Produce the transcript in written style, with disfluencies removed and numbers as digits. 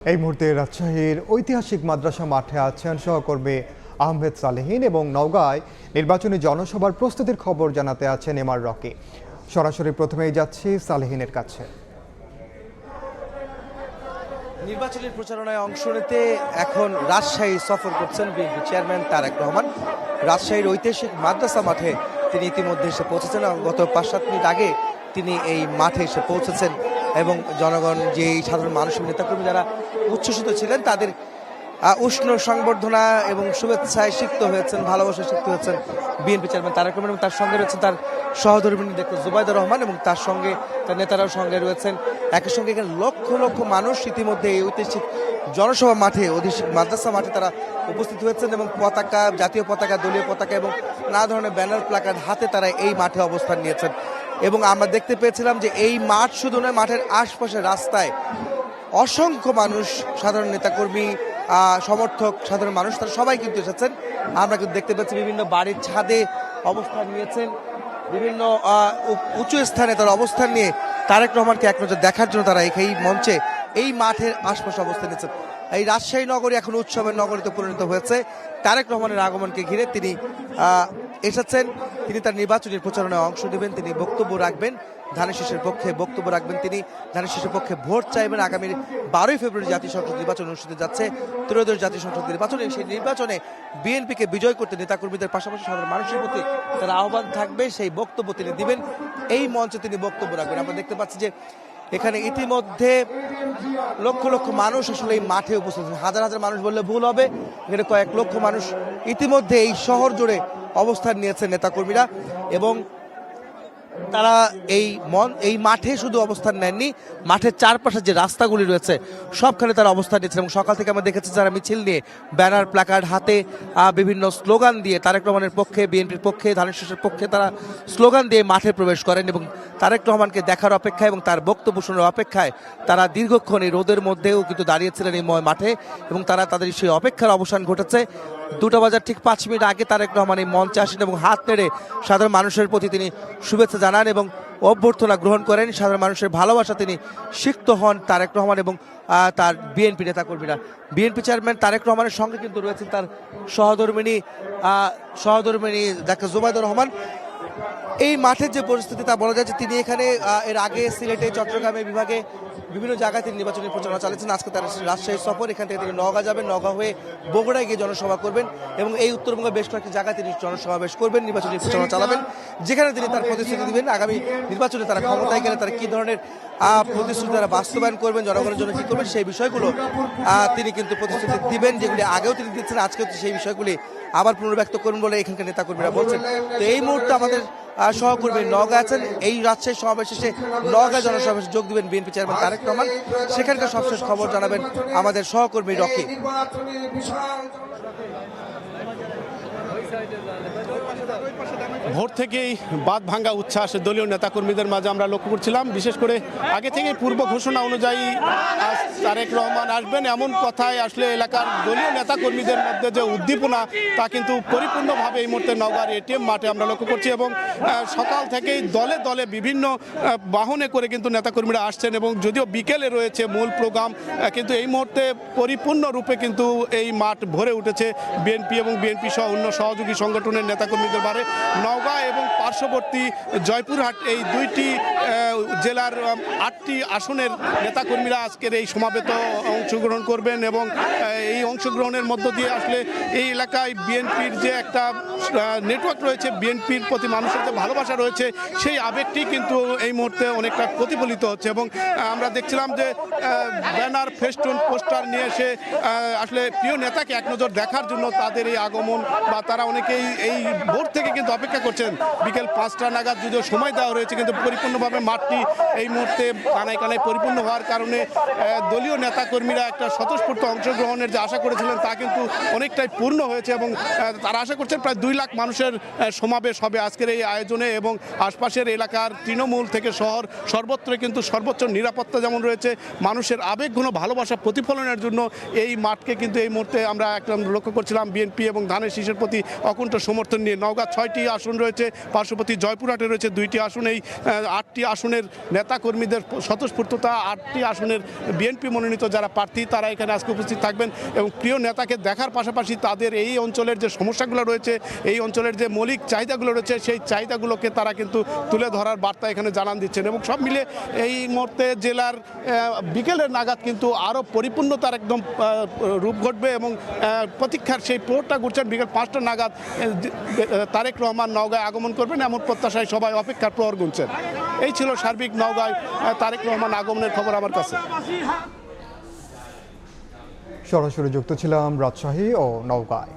এই মুহূর্তে রাজশাহীর ঐতিহাসিক মাদ্রাসা মাঠে আছেন সহকর্মী আহমেদ সালেহীন এবং নওগাঁয় নির্বাচনী জনসভার প্রস্তুতির খবর জানাতে আছেন এমআর রকি। সরাসরি প্রথমেই যাচ্ছি সালেহীনের কাছে। নির্বাচনী প্রচারণায় অংশ নিতে এখন রাজশাহী সফর করছেন বিএনপি চেয়ারম্যান তারেক রহমান। রাজশাহীর ঐতিহাসিক মাদ্রাসা মাঠে তিনি ইতিমধ্যে এসে পৌঁছেছেন। গত ৫-৭ মিনিট আগে তিনি এই মাঠে এসে পৌঁছেছেন এবং জনগণ যে সাধারণ মানুষ নেতাকর্মী যারা উচ্ছ্বসিত ছিলেন তাদের উষ্ণ সংবর্ধনা এবং শুভেচ্ছায় সিক্ত হয়েছেন, ভালোবাসায় সিক্ত হয়েছেন বিএনপি চেয়ারম্যান তারেক রহমান এবং তার সঙ্গে রয়েছেন তার সহধর্মিণী ডক্টর জুবাইদা রহমান এবং তার সঙ্গে তার নেতারাও সঙ্গে রয়েছেন। একই সঙ্গে এখানে লক্ষ লক্ষ মানুষ ইতিমধ্যে এই ঐতিহাসিক জনসভা মাঠে মাদ্রাসা মাঠে তারা উপস্থিত হয়েছেন এবং পতাকা, জাতীয় পতাকা, দলীয় পতাকা এবং নানা ধরনের ব্যানার প্লাকার্ড হাতে তারা এই মাঠে অবস্থান নিয়েছেন। এবং আমরা দেখতে পেয়েছিলাম যে এই মাঠ শুধু নয়, মাঠের আশপাশের রাস্তায় অসংখ্য মানুষ, সাধারণ নেতাকর্মী, সমর্থক, সাধারণ মানুষ তারা সবাই কিন্তু এসেছেন। আমরা কিন্তু দেখতে পাচ্ছি বিভিন্ন বাড়ির ছাদে অবস্থান নিয়েছেন, বিভিন্ন উঁচু স্থানে তারা অবস্থান নিয়ে তারেক রহমানকে এক নজর দেখার জন্য তারা এই মঞ্চে, এই মাঠের আশপাশে অবস্থান নিয়েছেন। এই রাজশাহী নগরী এখন উৎসবের নগরীতে পরিণত হয়েছে। তারেক রহমানের আগমনকে ঘিরে তিনি এসেছেন। তিনি তার নির্বাচনী প্রচারণায় অংশ নেবেন, তিনি বক্তব্য রাখবেন, ধানের শীষের পক্ষে বক্তব্য রাখবেন। তিনি ধানের শীষের পক্ষে ভোট চাইবেন। আগামী 12ই ফেব্রুয়ারি জাতীয় সংসদ নির্বাচন অনুষ্ঠিত যাচ্ছে, ত্রয়োদশ জাতীয় সংসদ নির্বাচনে। সেই নির্বাচনে বিএনপিকে বিজয় করতে নেতাকর্মীদের পাশাপাশি সাধারণ মানুষের প্রতি তার আহ্বান থাকবে, সেই বক্তব্য তিনি দিবেন। এই মঞ্চে তিনি বক্তব্য রাখবেন। আমরা দেখতে পাচ্ছি যে এখানে ইতিমধ্যে লক্ষ লক্ষ মানুষ আসলে এই মাঠে উপস্থিত, হাজার হাজার মানুষ বললে ভুল হবে, এখানে কয়েক লক্ষ মানুষ ইতিমধ্যে এই শহর জুড়ে অবস্থান নিয়েছেন নেতাকর্মীরা। এবং তারা এই মাঠে শুধু অবস্থান নেননি, মাঠের চারপাশে যে রাস্তাগুলি রয়েছে সবখানে তারা অবস্থান নিয়েছেন। এবং সকাল থেকে আমরা দেখেছি যারা মিছিল নিয়ে ব্যানার প্লাকার্ড হাতে বিভিন্ন স্লোগান দিয়ে তারেক রহমানের পক্ষে, বিএনপির পক্ষে, ধানের শীষের পক্ষে তারা স্লোগান দিয়ে মাঠে প্রবেশ করেন এবং তারেক রহমানকে দেখার অপেক্ষায় এবং তার বক্তব্য শোনার অপেক্ষায় তারা দীর্ঘক্ষণ এই রোদের মধ্যেও কিন্তু দাঁড়িয়েছিলেন এই মাঠে এবং তারা তাদের সেই অপেক্ষার অবসান ঘটেছে। 2টা বাজার ঠিক 5 মিনিট আগে তারেক রহমান এই মঞ্চে আসেন এবং হাত নেড়ে সাধারণ মানুষের প্রতি তিনি শুভেচ্ছা জানান এবং অভ্যর্থনা গ্রহণ করেন। সাধারণ মানুষের ভালোবাসা তিনি সিক্ত হন তারেক রহমান এবং তার বিএনপি নেতাকর্মীরা। বিএনপি চেয়ারম্যান তারেক রহমানের সঙ্গে কিন্তু রয়েছেন তার সহধর্মিণী ডাক্তার জুবাইদা রহমান। এই মাঠের যে পরিস্থিতি তা বলা যাচ্ছে, তিনি এখানে এর আগে সিলেটে, চট্টগ্রামে বিভাগে বিভিন্ন জায়গায় তিনি নির্বাচনী প্রচারণা চালিয়েছেন। আজকে তার রাজশাহী সফর, এখান থেকে তিনি নওগাঁ যাবেন, নওগাঁ হয়ে বগুড়ায় গিয়ে জনসভা করবেন এবং এই উত্তরবঙ্গের বেশ কয়েকটি জায়গায় তিনি জনসমাবেশ করবেন, নির্বাচনী প্রচারণা চালাবেন, যেখানে তিনি তার প্রতিশ্রুতি দিবেন আগামী নির্বাচনে তারা ক্ষমতায় গেলে তারা কী ধরনের প্রতিশ্রুতি তারা বাস্তবায়ন করবেন, জনগণের জন্য কী করবেন সেই বিষয়গুলো তিনি কিন্তু প্রতিশ্রুতি দিবেন, যেগুলি আগেও তিনি দিচ্ছেন, আজকেও সেই বিষয়গুলি আবার পুনর্ব্যক্ত করবেন বলে এখানকার নেতাকর্মীরা বলছেন। তো এই মুহূর্তে আমাদের সহকর্মী নওগাঁ আছেন। এই রাজশাহী সমাবেশ শেষে নওগাঁ জনসমাবেশে যোগ দিবেন বিএনপি চেয়ারম্যান তারেক রহমান। সেখানকার সবশেষ খবর জানাবেন আমাদের সহকর্মী রকি। ভোর থেকেই বাঁধ ভাঙ্গা উচ্ছ্বাস দলীয় নেতাকর্মীদের মাঝে আমরা লক্ষ্য করছিলাম। বিশেষ করে আগে থেকেই পূর্ব ঘোষণা অনুযায়ী তারেক রহমান আসবেন এমন কথায় আসলে এলাকার দলীয় নেতাকর্মীদের মধ্যে যে উদ্দীপনা তা কিন্তু পরিপূর্ণভাবে এই মুহূর্তে নওগাঁর এটিএম মাঠে আমরা লক্ষ্য করছি। এবং সকাল থেকেই দলে দলে বিভিন্ন বাহনে করে কিন্তু নেতাকর্মীরা আসছেন এবং যদিও বিকেলে রয়েছে মূল প্রোগ্রাম, কিন্তু এই মুহূর্তে পরিপূর্ণরূপে কিন্তু এই মাঠ ভরে উঠেছে বিএনপি এবং বিএনপি সহ অন্য সহযোগী সংগঠনের নেতাকর্মীদের বারে। নওগাঁ এবং পার্শ্ববর্তী জয়পুরহাট এই দুইটি জেলার 8টি আসনের নেতাকর্মীরা আজকের এই সমাবেশে অংশগ্রহণ করবেন এবং এই অংশগ্রহণের মধ্য দিয়ে আসলে এই এলাকায় বিএনপির যে একটা নেটওয়ার্ক রয়েছে, বিএনপির প্রতি মানুষের যে ভালোবাসা রয়েছে সেই আবেগটি কিন্তু এই মুহূর্তে অনেকটা প্রতিফলিত হচ্ছে। এবং আমরা দেখছিলাম যে ব্যানার, ফেস্টুন, পোস্টার নিয়ে এসে আসলে প্রিয় নেতাকে এক নজর দেখার জন্য তাদের এই আগমন বা তারা অনেকেই এই ভোর থেকে কিন্তু অপেক্ষা করছেন। বিকেল 5টা নাগাদ যদিও সময় দেওয়া রয়েছে, কিন্তু পরিপূর্ণভাবে মাঠটি এই মুহূর্তে কানায় কানায় পরিপূর্ণ হওয়ার কারণে দলীয় নেতাকর্মীরা একটা স্বতঃস্ফূর্ত অংশগ্রহণের যে আশা করেছিলেন তা কিন্তু অনেকটাই পূর্ণ হয়েছে এবং তারা আশা করছেন প্রায় 2 লাখ মানুষের সমাবেশ হবে আজকের এই আয়োজনে। এবং আশপাশের এলাকার তৃণমূল থেকে শহর সর্বত্র কিন্তু সর্বোচ্চ নিরাপত্তা যেমন রয়েছে, মানুষের আবেগঘন ভালোবাসা প্রতিফলনের জন্য এই মাঠকে কিন্তু এই মুহূর্তে আমরা একটা লক্ষ্য করছিলাম বিএনপি এবং ধানের শীষের প্রতি অকুণ্ঠ সমর্থন নিয়ে। নওগাঁ 6টি আসন রয়েছে, পার্শ্ববর্তী জয়পুরহাটে রয়েছে 2টি আসন। এই 8টি আসনের নেতাকর্মীদের স্বতঃস্ফূর্ততা, 8টি আসনের বিএনপি মনোনীত যারা প্রার্থী তারা এখানে আজকে উপস্থিত থাকবেন এবং প্রিয় নেতাকে দেখার পাশাপাশি তাদের এই অঞ্চলের যে সমস্যাগুলো রয়েছে, এই অঞ্চলের যে মৌলিক চাহিদাগুলো রয়েছে, সেই চাহিদাগুলোকে তারা কিন্তু তুলে ধরার বার্তা এখানে জানান দিচ্ছেন। এবং সব মিলে এই মুহূর্তে জেলার বিকেলের নাগাদ কিন্তু আরও পরিপূর্ণতার একদম রূপ ঘটবে এবং প্রতীক্ষার সেই প্রহরটা ঘুরছেন। বিকেল 5টা নাগাদ তারেক রহমান নওগাঁয় আগমন করবেন এমন প্রত্যাশায় সবাই অপেক্ষার প্রহর গুনছেন। এই ছিল সার্বিক নওগাঁয় তারেক রহমান আগমনের খবর আমার কাছে। সরাসরি যুক্ত ছিলাম রাজশাহী ও নওগাঁয়।